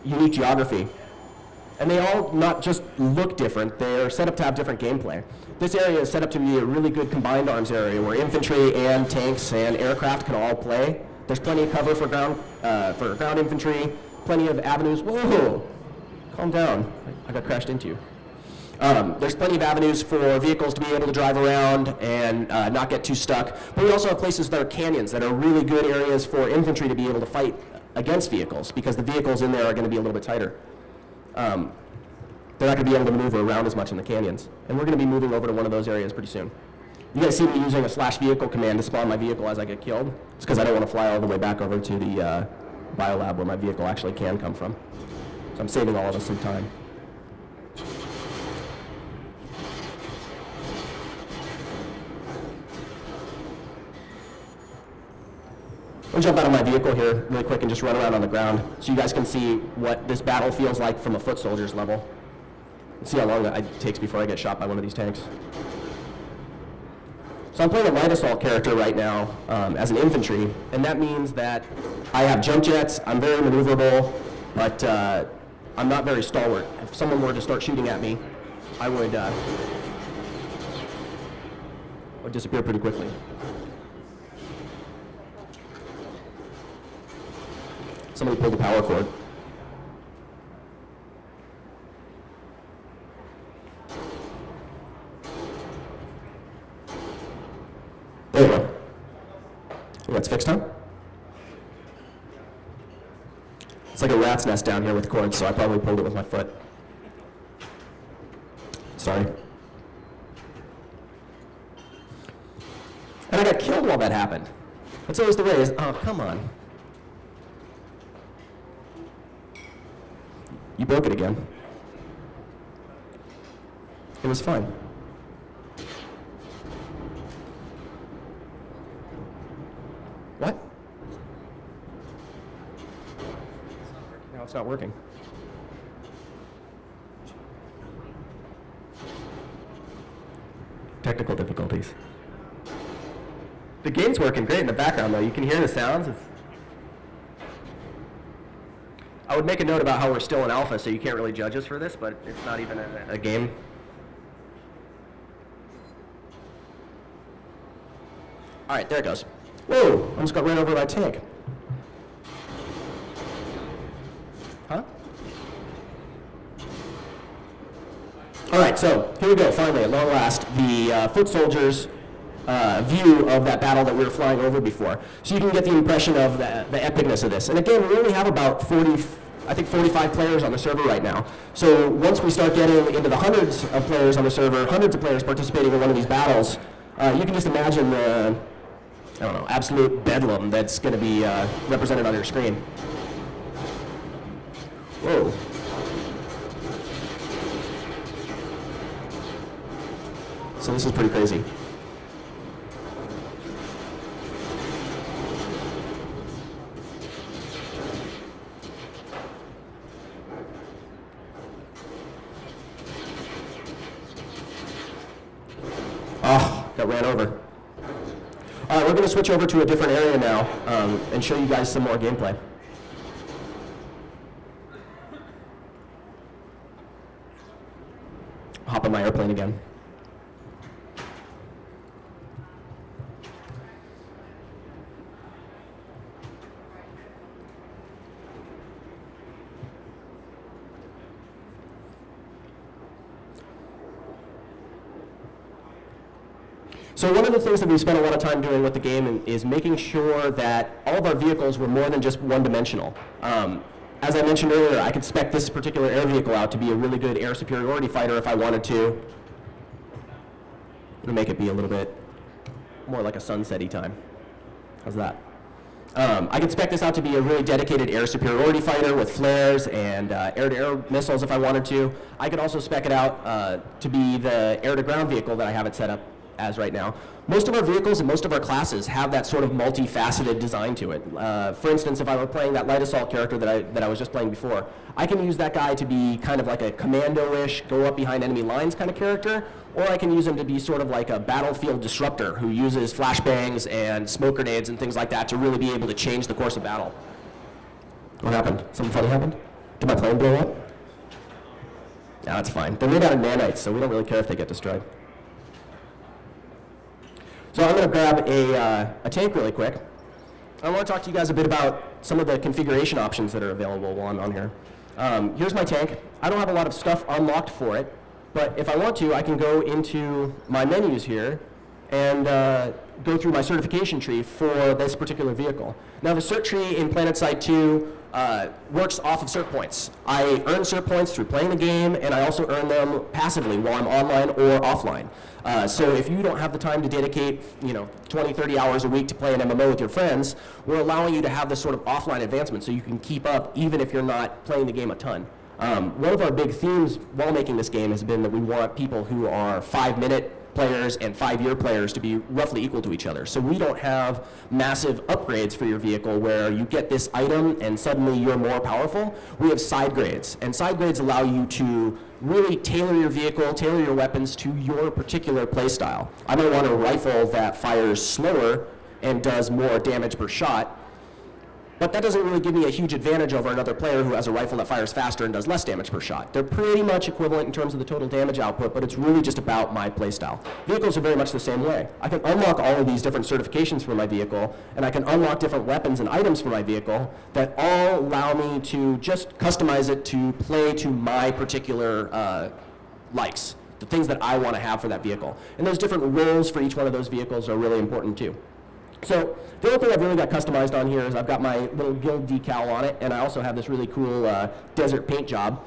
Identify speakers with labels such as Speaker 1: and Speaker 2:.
Speaker 1: unique geography. And they all not just look different, they are set up to have different gameplay. This area is set up to be a really good combined arms area where infantry and tanks and aircraft can all play. There's plenty of cover for ground infantry, plenty of avenues. Whoa, calm down, I got crashed into you. There's plenty of avenues for vehicles to be able to drive around and not get too stuck. But we also have places that are canyons that are really good areas for infantry to be able to fight against vehicles because the vehicles in there are going to be a little bit tighter. They're not going to be able to maneuver around as much in the canyons. And we're going to be moving over to one of those areas pretty soon. You guys see me using a /vehicle command to spawn my vehicle as I get killed. It's because I don't want to fly all the way back over to the biolab where my vehicle actually can come from. So I'm saving all of us some time. I'll jump out of my vehicle here really quick and just run around on the ground so you guys can see what this battle feels like from a foot soldier's level. Let's see how long that takes before I get shot by one of these tanks. So I'm playing a light assault character right now as an infantry, and that means that I have jump jets, I'm very maneuverable, but I'm not very stalwart. If someone were to start shooting at me, I would disappear pretty quickly. Somebody pulled the power cord. There we go. That's fixed, huh? It's like a rat's nest down here with cords, so I probably pulled it with my foot. Sorry. And I got killed while that happened. That's always the way. Oh, come on. You broke it again. It was fun. What? Now it's not working. Technical difficulties. The game's working great in the background, though. You can hear the sounds. I would make a note about how we're still in alpha, so you can't really judge us for this, but it's not even a game. All right, there it goes. Whoa, I almost got ran over by a tank. Huh? All right, so here we go, finally, at long last, the foot soldiers' view of that battle that we were flying over before. So you can get the impression of the epicness of this. And again, we only have about 45 players on the server right now. So once we start getting into the hundreds of players on the server, hundreds of players participating in one of these battles, you can just imagine the, I don't know, absolute bedlam that's going to be represented on your screen. Whoa. So this is pretty crazy. Oh, got ran over. All right, we're going to switch over to a different area now and show you guys some more gameplay. Hop on my airplane again. So one of the things that we spent a lot of time doing with the game is making sure that all of our vehicles were more than just one-dimensional. As I mentioned earlier, I could spec this particular air vehicle out to be a really good air superiority fighter if I wanted to. And make it be a little bit more like a sunset-y time. How's that? I could spec this out to be a really dedicated air superiority fighter with flares and air-to-air missiles if I wanted to. I could also spec it out to be the air-to-ground vehicle that I have it set up as right now. Most of our vehicles and most of our classes have that sort of multifaceted design to it. For instance, if I were playing that light assault character that I was just playing before, I can use that guy to be kind of like a commando-ish, go up behind enemy lines kind of character, or I can use him to be sort of like a battlefield disruptor who uses flashbangs and smoke grenades and things like that to really be able to change the course of battle. What happened? Something funny happened? Did my plane blow up? No, that's fine. They're made out of nanites, so we don't really care if they get destroyed. So I'm going to grab a tank really quick. I want to talk to you guys a bit about some of the configuration options that are available while I'm on here. Here's my tank. I don't have a lot of stuff unlocked for it, but if I want to, I can go into my menus here and go through my certification tree for this particular vehicle. Now the cert tree in Planetside 2 works off of cert points. I earn cert points through playing the game, and I also earn them passively while I'm online or offline. So if you don't have the time to dedicate 20, 30 hours a week to play an MMO with your friends, we're allowing you to have this sort of offline advancement so you can keep up even if you're not playing the game a ton. One of our big themes while making this game has been that we want people who are 5-minute players and 5-year players to be roughly equal to each other. So we don't have massive upgrades for your vehicle where you get this item and suddenly you're more powerful. We have side grades, and side grades allow you to really tailor your vehicle, tailor your weapons to your particular play style. I might want a rifle that fires slower and does more damage per shot, but that doesn't really give me a huge advantage over another player who has a rifle that fires faster and does less damage per shot. They're pretty much equivalent in terms of the total damage output, but it's really just about my playstyle. Vehicles are very much the same way. I can unlock all of these different certifications for my vehicle, and I can unlock different weapons and items for my vehicle that all allow me to just customize it to play to my particular likes, the things that I want to have for that vehicle. And those different roles for each one of those vehicles are really important too. So the only thing I've really got customized on here is I've got my little guild decal on it, and I also have this really cool desert paint job.